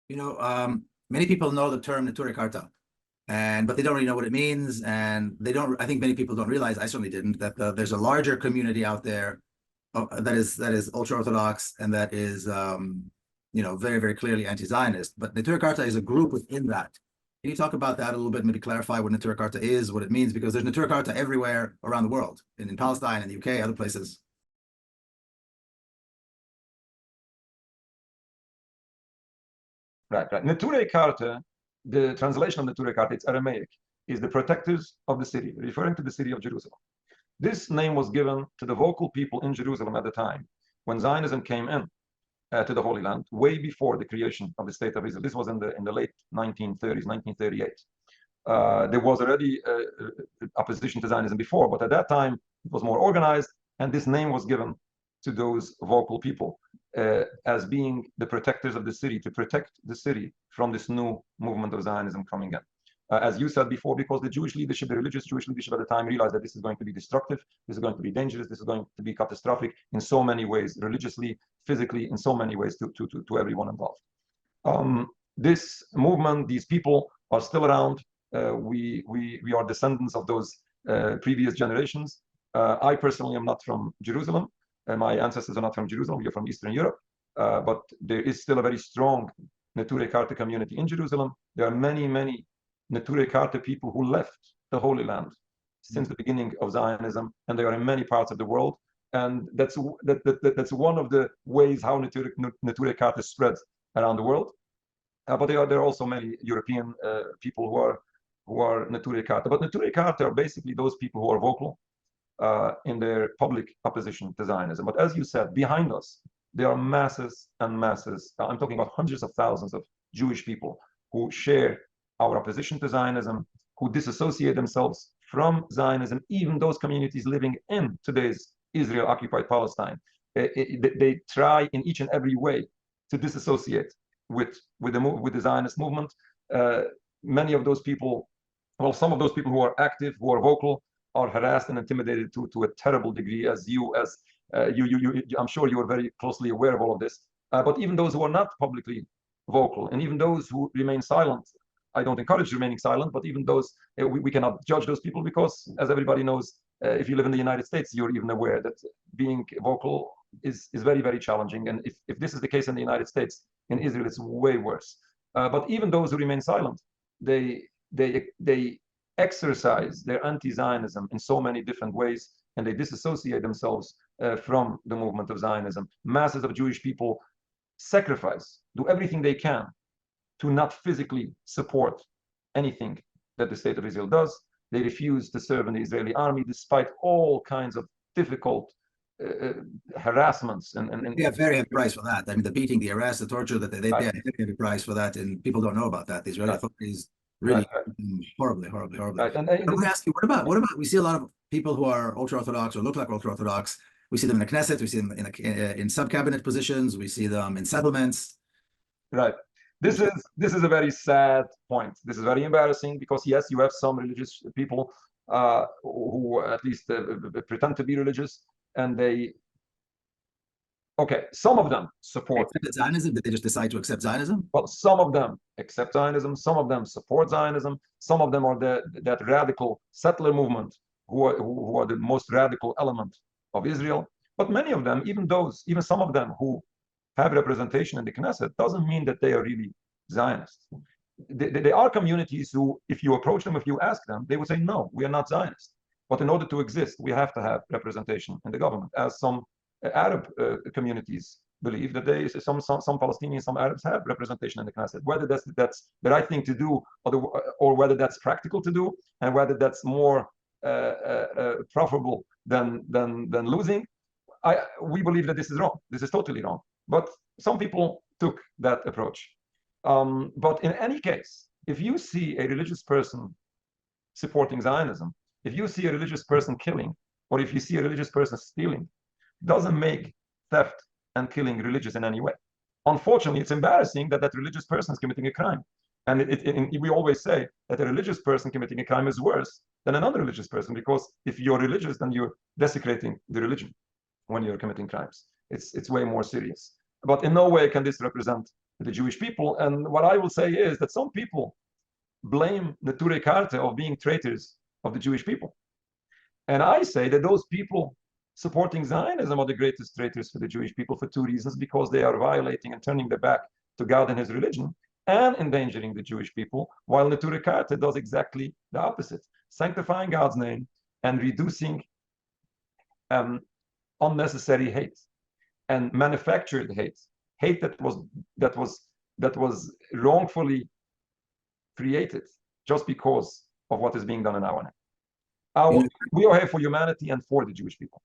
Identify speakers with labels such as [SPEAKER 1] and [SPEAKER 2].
[SPEAKER 1] Many people know the term Neturei Karta, but they don't really know what it means, and they don't. I think many people don't realize. I certainly didn't, that there's a larger community out there that is ultra-Orthodox and that is very, very clearly anti-Zionist. But Neturei Karta is a group within that. Can you talk about that a little bit? Maybe clarify what Neturei Karta is, what it means, because there's Neturei Karta everywhere around the world, in Palestine, in the UK, other places.
[SPEAKER 2] Right. Neturei Karta, the translation of Neturei Karta, it's Aramaic, is the protectors of the city, referring to the city of Jerusalem. This name was given to the vocal people in Jerusalem at the time when Zionism came in to the Holy Land, way before the creation of the State of Israel. This was in the late 1930s, 1938. There was already opposition to Zionism before, but at that time it was more organized, and this name was given to those vocal people as being the protectors of the city, to protect the city from this new movement of Zionism coming in. As you said before, because the Jewish leadership, the religious Jewish leadership at the time realized that this is going to be destructive, this is going to be dangerous, this is going to be catastrophic in so many ways, religiously, physically, in so many ways to everyone involved. This movement, these people are still around. We are descendants of those previous generations. I personally am not from Jerusalem. My ancestors are not from Jerusalem. We are from Eastern Europe. But there is still a very strong Neturei Karta community in Jerusalem. There are many, many Neturei Karta people who left the Holy Land since the beginning of Zionism, and they are in many parts of the world. And that's one of the ways how Neturei Karta spreads around the world. But there are also many European people who are Neturei Karta. But Neturei Karta are basically those people who are vocal in their public opposition to Zionism. But as you said, behind us, there are masses and masses. I'm talking about hundreds of thousands of Jewish people who share our opposition to Zionism, who disassociate themselves from Zionism, even those communities living in today's Israel-occupied Palestine. They try in each and every way to disassociate with the Zionist movement. Many of those people, well, some of those people who are active, who are vocal, are harassed and intimidated to a terrible degree, I'm sure you are very closely aware of all of this. But even those who are not publicly vocal, and even those who remain silent, I don't encourage remaining silent, but even those, we cannot judge those people because, as everybody knows, if you live in the United States, you're even aware that being vocal is very, very challenging. And if this is the case in the United States, in Israel, it's way worse. But even those who remain silent, they exercise their anti-Zionism in so many different ways, and they disassociate themselves from the movement of Zionism. Masses of Jewish people sacrifice, do everything they can to not physically support anything that the State of Israel does. They refuse to serve in the Israeli army despite all kinds of difficult harassments. And
[SPEAKER 1] yeah, very heavy price for that. I mean, the beating, the arrest, the torture, that they pay a heavy price for that, and people don't know about that. The Israeli authorities really horribly.
[SPEAKER 2] Right.
[SPEAKER 1] And I want to ask you, what about? We see a lot of people who are ultra-Orthodox or look like ultra-Orthodox. We see them in the Knesset. We see them in sub-cabinet positions. We see them in settlements.
[SPEAKER 2] Right. This is a very sad point. This is very embarrassing because, yes, you have some religious people who at least pretend to be religious, and some of them support
[SPEAKER 1] Zionism. Did they just decide to accept Zionism?
[SPEAKER 2] Well, some of them accept Zionism. Some of them support Zionism. Some of them are that radical settler movement who are the most radical element of Israel. But many of them, even some of them who have representation in the Knesset, doesn't mean that they are really Zionists. They are communities who, if you approach them, if you ask them, they would say, no, we are not Zionists. But in order to exist, we have to have representation in the government, as some Arab communities believe that some Palestinians, some Arabs have representation in the Knesset. Whether that's the right thing to do, or whether that's practical to do, and whether that's more profitable than losing, we believe that this is wrong. This is totally wrong. But some people took that approach. But in any case, if you see a religious person supporting Zionism, if you see a religious person killing, or if you see a religious person stealing, doesn't make theft and killing religious in any way. Unfortunately, it's embarrassing that religious person is committing a crime. And we always say that a religious person committing a crime is worse than another religious person, because if you're religious, then you're desecrating the religion when you're committing crimes. It's way more serious. But in no way can this represent the Jewish people. And what I will say is that some people blame Neturei Karta of being traitors of the Jewish people. And I say that those people supporting Zionism are the greatest traitors for the Jewish people for two reasons: because they are violating and turning their back to God and his religion and endangering the Jewish people, while Neturei Karta does exactly the opposite, sanctifying God's name and reducing unnecessary hate and manufactured hate that was wrongfully created just because of what is being done in our name. We are here for humanity and for the Jewish people.